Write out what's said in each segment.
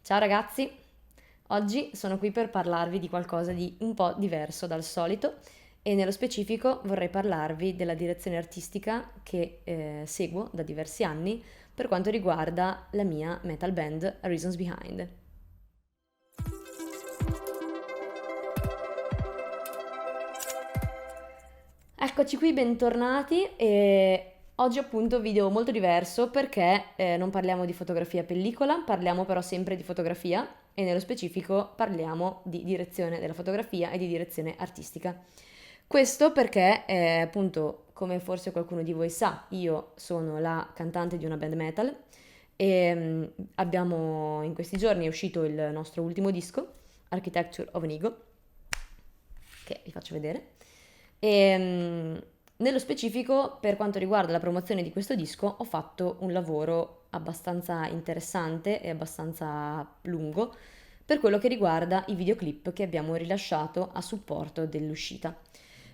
Ciao ragazzi, oggi sono qui per parlarvi di qualcosa di un po' diverso dal solito e nello specifico vorrei parlarvi della direzione artistica che seguo da diversi anni per quanto riguarda la mia metal band Reasons Behind. Eccoci qui, bentornati e oggi appunto video molto diverso perché non parliamo di fotografia a pellicola, parliamo però sempre di fotografia e nello specifico parliamo di direzione della fotografia e di direzione artistica. Questo perché appunto, come forse qualcuno di voi sa, io sono la cantante di una band metal e abbiamo in questi giorni è uscito il nostro ultimo disco, Architecture of an Ego, che vi faccio vedere. Nello specifico, per quanto riguarda la promozione di questo disco, ho fatto un lavoro abbastanza interessante e abbastanza lungo per quello che riguarda i videoclip che abbiamo rilasciato a supporto dell'uscita.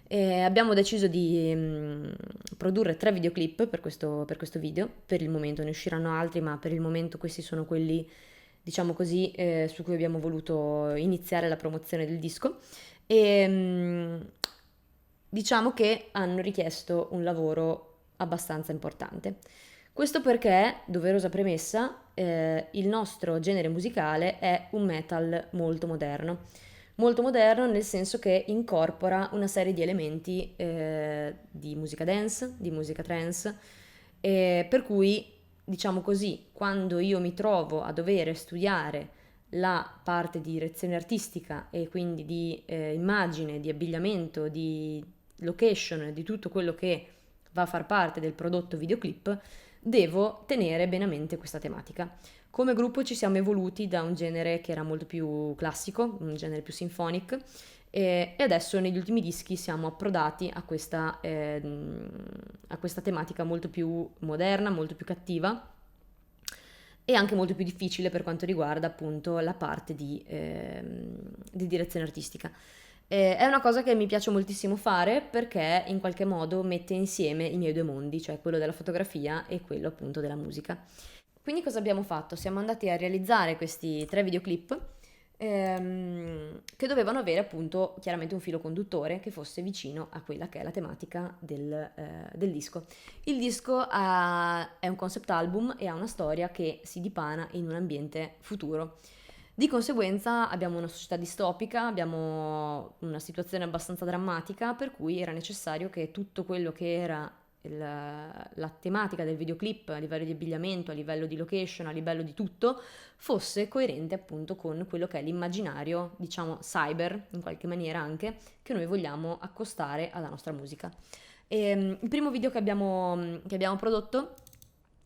Abbiamo deciso di produrre 3 videoclip per questo video, per il momento ne usciranno altri, ma per il momento questi sono quelli, diciamo così, su cui abbiamo voluto iniziare la promozione del disco. E diciamo che hanno richiesto un lavoro abbastanza importante. Questo perché, doverosa premessa, il nostro genere musicale è un metal molto moderno nel senso che incorpora una serie di elementi di musica dance, di musica trance, per cui, diciamo così, quando io mi trovo a dover studiare la parte di direzione artistica e quindi di immagine, di abbigliamento, di location, di tutto quello che va a far parte del prodotto videoclip, devo tenere bene a mente questa tematica. Come gruppo ci siamo evoluti da un genere che era molto più classico, un genere più symphonic, e adesso negli ultimi dischi siamo approdati a questa tematica molto più moderna, molto più cattiva e anche molto più difficile per quanto riguarda appunto la parte di direzione artistica. È una cosa che mi piace moltissimo fare perché in qualche modo mette insieme i miei due mondi, cioè quello della fotografia e quello appunto della musica. Quindi cosa abbiamo fatto? Siamo andati a realizzare questi 3 videoclip che dovevano avere appunto chiaramente un filo conduttore che fosse vicino a quella che è la tematica del disco. Il disco è un concept album e ha una storia che si dipana in un ambiente futuro. Di conseguenza abbiamo una società distopica, abbiamo una situazione abbastanza drammatica, per cui era necessario che tutto quello che era la tematica del videoclip a livello di abbigliamento, a livello di location, a livello di tutto, fosse coerente appunto con quello che è l'immaginario, diciamo cyber, in qualche maniera anche, che noi vogliamo accostare alla nostra musica. Il primo video che abbiamo prodotto,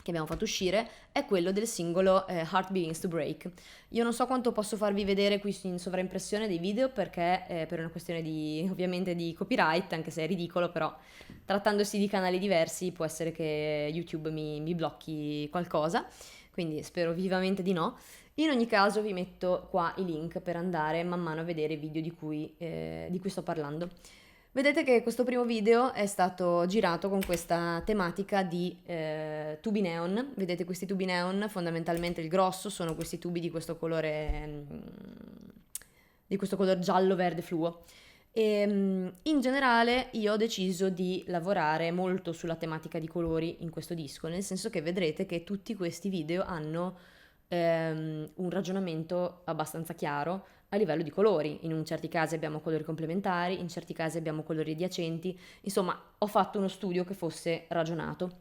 che abbiamo fatto uscire, è quello del singolo Heart Begins to Break. Io non so quanto posso farvi vedere qui in sovraimpressione dei video perché per una questione di ovviamente di copyright, anche se è ridicolo, però trattandosi di canali diversi può essere che YouTube mi blocchi qualcosa, quindi spero vivamente di no. In ogni caso vi metto qua i link per andare man mano a vedere i video di cui sto parlando. Vedete che questo primo video è stato girato con questa tematica di tubi neon. Vedete questi tubi neon, fondamentalmente il grosso sono questi tubi di questo colore giallo verde fluo. In generale io ho deciso di lavorare molto sulla tematica di colori in questo disco, nel senso che vedrete che tutti questi video hanno un ragionamento abbastanza chiaro a livello di colori. In certi casi abbiamo colori complementari, in certi casi abbiamo colori adiacenti. Insomma, ho fatto uno studio che fosse ragionato.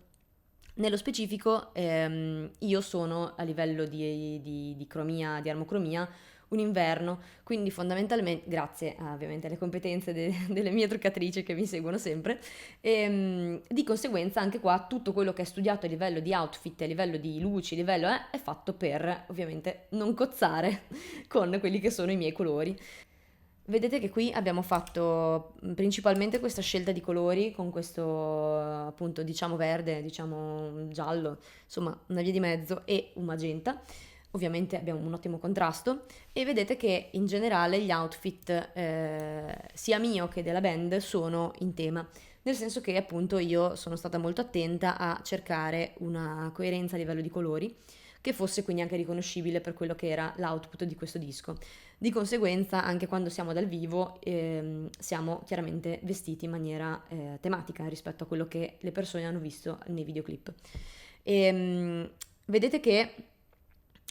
Nello specifico, io sono a livello di cromia, di armocromia, un inverno, quindi fondamentalmente, grazie ovviamente alle competenze delle mie truccatrici che mi seguono sempre, di conseguenza anche qua tutto quello che è studiato a livello di outfit, a livello di luci, a livello è fatto per ovviamente non cozzare con quelli che sono i miei colori. Vedete che qui abbiamo fatto principalmente questa scelta di colori con questo appunto diciamo verde, diciamo giallo, insomma una via di mezzo e un magenta. Ovviamente abbiamo un ottimo contrasto e vedete che in generale gli outfit sia mio che della band sono in tema, nel senso che appunto io sono stata molto attenta a cercare una coerenza a livello di colori che fosse quindi anche riconoscibile per quello che era l'output di questo disco. Di conseguenza, anche quando siamo dal vivo, siamo chiaramente vestiti in maniera tematica rispetto a quello che le persone hanno visto nei videoclip. Vedete che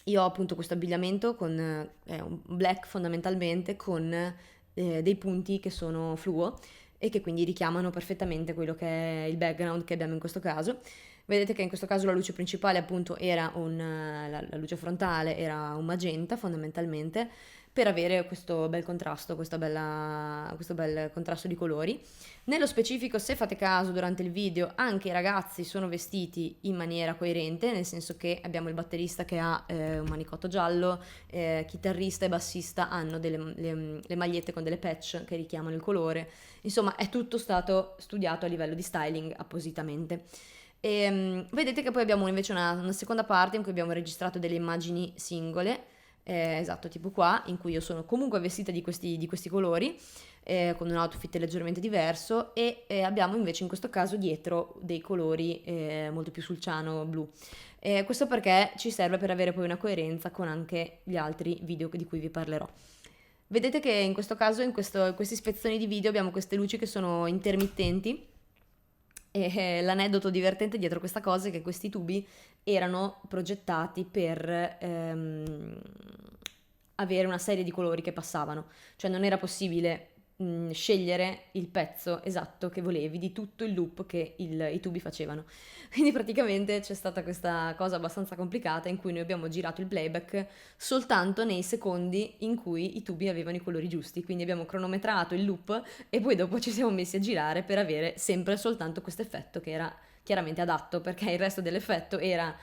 io ho appunto questo abbigliamento con un black fondamentalmente, con dei punti che sono fluo e che quindi richiamano perfettamente quello che è il background che abbiamo in questo caso. Vedete che in questo caso la luce principale appunto era la luce frontale era un magenta fondamentalmente, per avere questo bel contrasto, questo bel contrasto di colori. Nello specifico, se fate caso, durante il video anche i ragazzi sono vestiti in maniera coerente, nel senso che abbiamo il batterista che ha un manicotto giallo, chitarrista e bassista hanno le magliette con delle patch che richiamano il colore. Insomma, è tutto stato studiato a livello di styling appositamente. Vedete che poi abbiamo invece una seconda parte in cui abbiamo registrato delle immagini singole, esatto, tipo qua, in cui io sono comunque vestita di questi colori, con un outfit leggermente diverso, e abbiamo invece in questo caso dietro dei colori molto più sul ciano blu. Questo perché ci serve per avere poi una coerenza con anche gli altri video di cui vi parlerò. Vedete che in questo caso, questi spezzoni di video, abbiamo queste luci che sono intermittenti. E l'aneddoto divertente dietro questa cosa è che questi tubi erano progettati per avere una serie di colori che passavano, cioè non era possibile scegliere il pezzo esatto che volevi di tutto il loop che i tubi facevano. Quindi praticamente c'è stata questa cosa abbastanza complicata in cui noi abbiamo girato il playback soltanto nei secondi in cui i tubi avevano i colori giusti, quindi abbiamo cronometrato il loop e poi dopo ci siamo messi a girare per avere sempre soltanto questo effetto che era chiaramente adatto, perché il resto dell'effetto era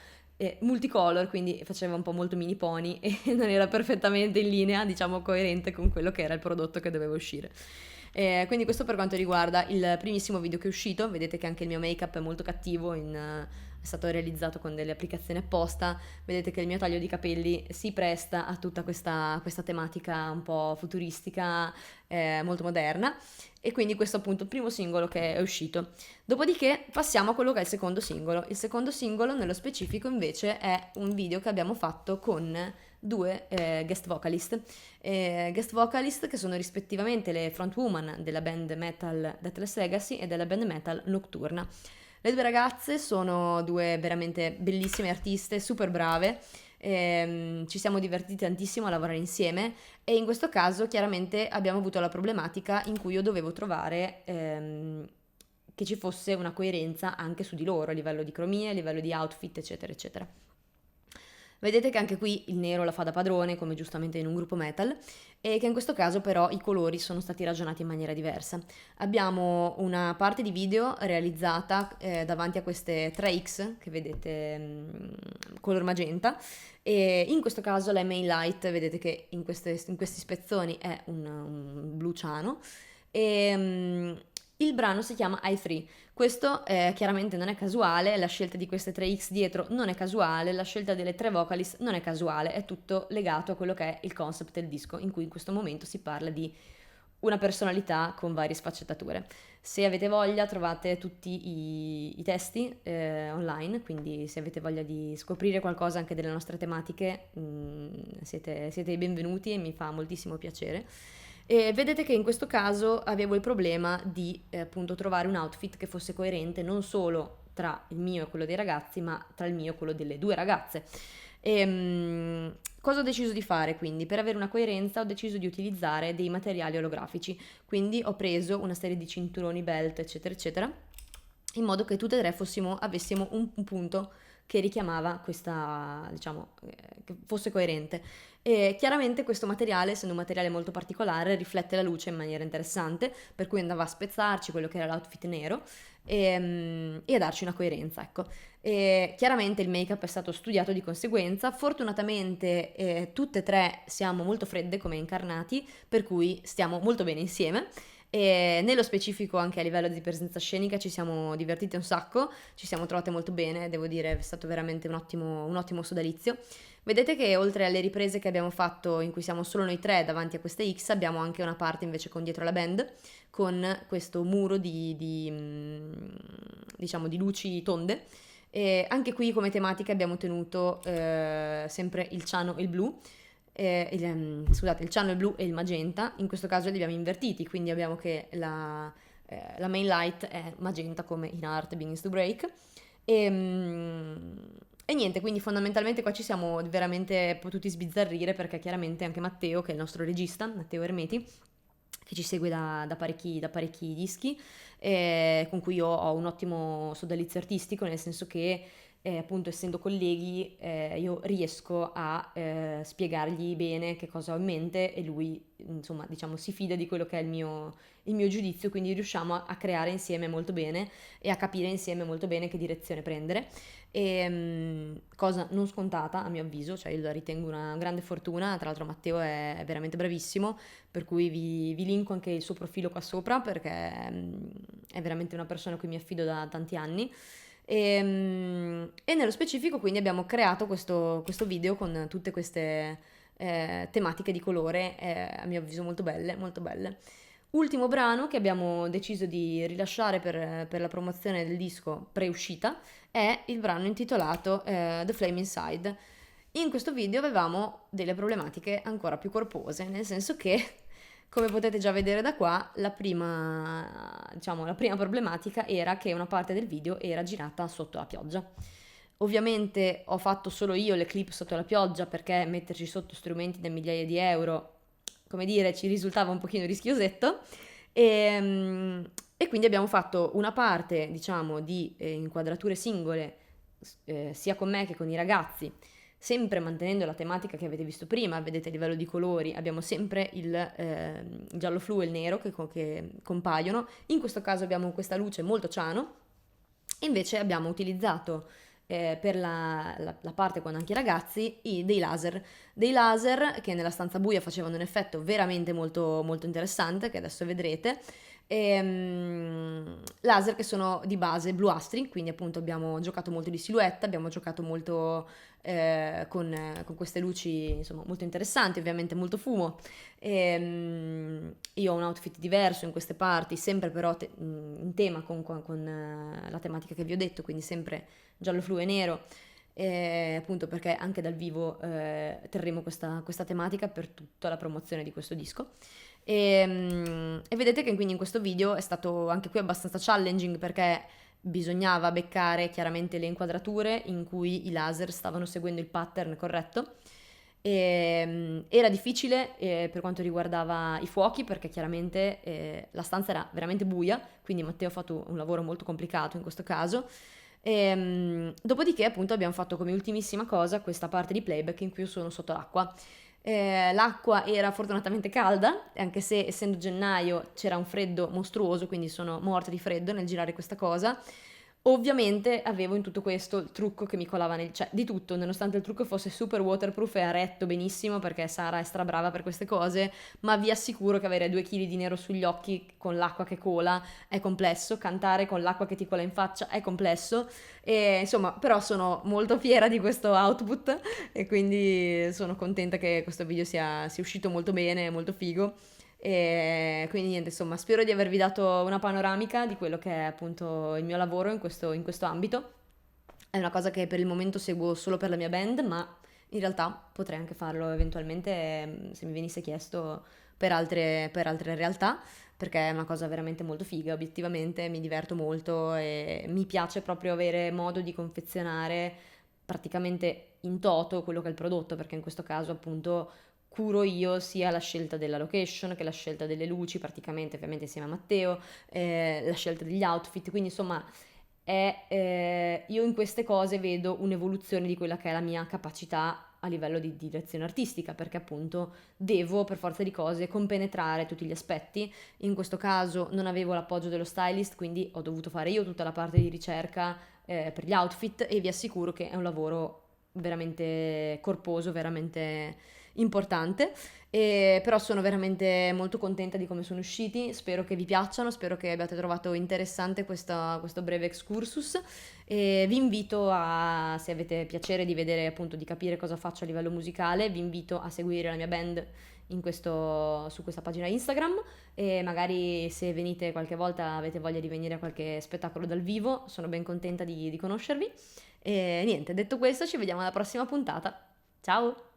multicolor, quindi faceva un po' molto mini pony e non era perfettamente in linea, diciamo coerente con quello che era il prodotto che doveva uscire. Quindi questo per quanto riguarda il primissimo video che è uscito. Vedete che anche il mio make-up è molto cattivo, è stato realizzato con delle applicazioni apposta. Vedete che il mio taglio di capelli si presta a tutta questa tematica un po' futuristica, molto moderna, e quindi questo è appunto il primo singolo che è uscito. Dopodiché passiamo a quello che è il secondo singolo. Il secondo singolo nello specifico invece è un video che abbiamo fatto con due guest vocalist che sono rispettivamente le frontwoman della band metal Deathless Legacy e della band metal Nocturna. Le due ragazze sono due veramente bellissime artiste, super brave. Ci siamo divertiti tantissimo a lavorare insieme, e in questo caso chiaramente abbiamo avuto la problematica in cui io dovevo trovare che ci fosse una coerenza anche su di loro, a livello di cromie, a livello di outfit, eccetera, eccetera. Vedete che anche qui il nero la fa da padrone, come giustamente in un gruppo metal, e che in questo caso però i colori sono stati ragionati in maniera diversa. Abbiamo una parte di video realizzata davanti a queste 3X che vedete color magenta, e in questo caso la main light, vedete che in questi spezzoni è un blu ciano, e il brano si chiama i3. Questo chiaramente non è casuale, la scelta di queste 3X dietro non è casuale, la scelta delle 3 vocalist non è casuale, è tutto legato a quello che è il concept del disco, in cui in questo momento si parla di una personalità con varie sfaccettature. Se avete voglia trovate tutti i testi online, quindi se avete voglia di scoprire qualcosa anche delle nostre tematiche, siete i benvenuti e mi fa moltissimo piacere. E vedete che in questo caso avevo il problema di appunto trovare un outfit che fosse coerente non solo tra il mio e quello dei ragazzi, ma tra il mio e quello delle due ragazze. Cosa ho deciso di fare quindi? Per avere una coerenza ho deciso di utilizzare dei materiali olografici, quindi ho preso una serie di cinturoni, belt, eccetera, eccetera, in modo che tutte e tre avessimo un punto che richiamava questa, diciamo, che fosse coerente. E chiaramente questo materiale, essendo un materiale molto particolare, riflette la luce in maniera interessante, per cui andava a spezzarci quello che era l'outfit nero e a darci una coerenza, ecco. E chiaramente il make-up è stato studiato di conseguenza. Fortunatamente tutte e tre siamo molto fredde come incarnati, per cui stiamo molto bene insieme. E nello specifico anche a livello di presenza scenica ci siamo divertite un sacco, ci siamo trovate molto bene, devo dire è stato veramente un ottimo sodalizio. Vedete che oltre alle riprese che abbiamo fatto in cui siamo solo noi tre davanti a queste X, abbiamo anche una parte invece con dietro la band, con questo muro diciamo di luci tonde, E anche qui come tematica abbiamo tenuto sempre il ciano e il blu, scusate, il ciano, il blu e il magenta. In questo caso li abbiamo invertiti, quindi abbiamo che la main light è magenta come in Art Begins to Break. E niente, quindi fondamentalmente qua ci siamo veramente potuti sbizzarrire, perché chiaramente anche Matteo, che è il nostro regista, Matteo Ermeti, che ci segue da parecchi dischi, con cui io ho un ottimo sodalizio artistico, nel senso che appunto essendo colleghi io riesco a spiegargli bene che cosa ho in mente, e lui insomma diciamo si fida di quello che è il mio giudizio, quindi riusciamo a creare insieme molto bene e a capire insieme molto bene che direzione prendere. Cosa non scontata a mio avviso, cioè io la ritengo una grande fortuna. Tra l'altro Matteo è veramente bravissimo, per cui vi linko anche il suo profilo qua sopra, perché è veramente una persona a cui mi affido da tanti anni. E nello specifico quindi abbiamo creato questo video con tutte queste tematiche di colore, a mio avviso molto belle, molto belle. Ultimo brano che abbiamo deciso di rilasciare per la promozione del disco pre-uscita è il brano intitolato The Flame Inside. In questo video avevamo delle problematiche ancora più corpose, nel senso che, come potete già vedere da qua, diciamo, la prima problematica era che una parte del video era girata sotto la pioggia. Ovviamente ho fatto solo io le clip sotto la pioggia, perché metterci sotto strumenti da migliaia di euro, come dire, ci risultava un pochino rischiosetto. E quindi abbiamo fatto una parte, diciamo, di inquadrature singole, sia con me che con i ragazzi, sempre mantenendo la tematica che avete visto prima. Vedete a livello di colori abbiamo sempre il giallo flu e il nero che compaiono. In questo caso abbiamo questa luce molto ciano. Invece abbiamo utilizzato per la parte con anche i ragazzi dei laser che nella stanza buia facevano un effetto veramente molto, molto interessante, che adesso vedrete. Laser che sono di base bluastri, quindi appunto abbiamo giocato molto di silhouette, abbiamo giocato molto con queste luci insomma molto interessanti, ovviamente molto fumo. Io ho un outfit diverso in queste parti, sempre però in tema con la tematica che vi ho detto, quindi sempre giallo flu e nero, appunto perché anche dal vivo terremo questa tematica per tutta la promozione di questo disco. E vedete che quindi in questo video è stato anche qui abbastanza challenging, perché bisognava beccare chiaramente le inquadrature in cui i laser stavano seguendo il pattern corretto. Era difficile per quanto riguardava i fuochi, perché chiaramente la stanza era veramente buia, quindi Matteo ha fatto un lavoro molto complicato in questo caso. Dopodiché appunto abbiamo fatto come ultimissima cosa questa parte di playback in cui io sono sotto l'acqua. L'acqua era fortunatamente calda, anche se essendo gennaio c'era un freddo mostruoso, quindi sono morta di freddo nel girare questa cosa. Ovviamente avevo in tutto questo il trucco che mi colava cioè di tutto, nonostante il trucco fosse super waterproof e ha retto benissimo, perché Sara è strabrava per queste cose, ma vi assicuro che avere 2 kg di nero sugli occhi con l'acqua che cola è complesso, cantare con l'acqua che ti cola in faccia è complesso, e insomma, però sono molto fiera di questo output, e quindi sono contenta che questo video sia uscito molto bene, molto figo. E quindi niente, insomma, spero di avervi dato una panoramica di quello che è appunto il mio lavoro in questo ambito. È una cosa che per il momento seguo solo per la mia band, ma in realtà potrei anche farlo eventualmente, se mi venisse chiesto, per altre realtà, perché è una cosa veramente molto figa, obiettivamente mi diverto molto e mi piace proprio avere modo di confezionare praticamente in toto quello che è il prodotto, perché in questo caso appunto curo io sia la scelta della location che la scelta delle luci, praticamente ovviamente insieme a Matteo, la scelta degli outfit, quindi insomma io in queste cose vedo un'evoluzione di quella che è la mia capacità a livello di direzione artistica, perché appunto devo per forza di cose compenetrare tutti gli aspetti. In questo caso non avevo l'appoggio dello stylist, quindi ho dovuto fare io tutta la parte di ricerca per gli outfit, e vi assicuro che è un lavoro veramente corposo, veramente importante. Però sono veramente molto contenta di come sono usciti, spero che vi piacciono, spero che abbiate trovato interessante questo breve excursus e vi invito a, se avete piacere di vedere appunto, di capire cosa faccio a livello musicale, vi invito a seguire la mia band su questa pagina Instagram e magari se venite qualche volta avete voglia di venire a qualche spettacolo dal vivo, sono ben contenta di conoscervi. E niente, detto questo, ci vediamo alla prossima puntata. Ciao!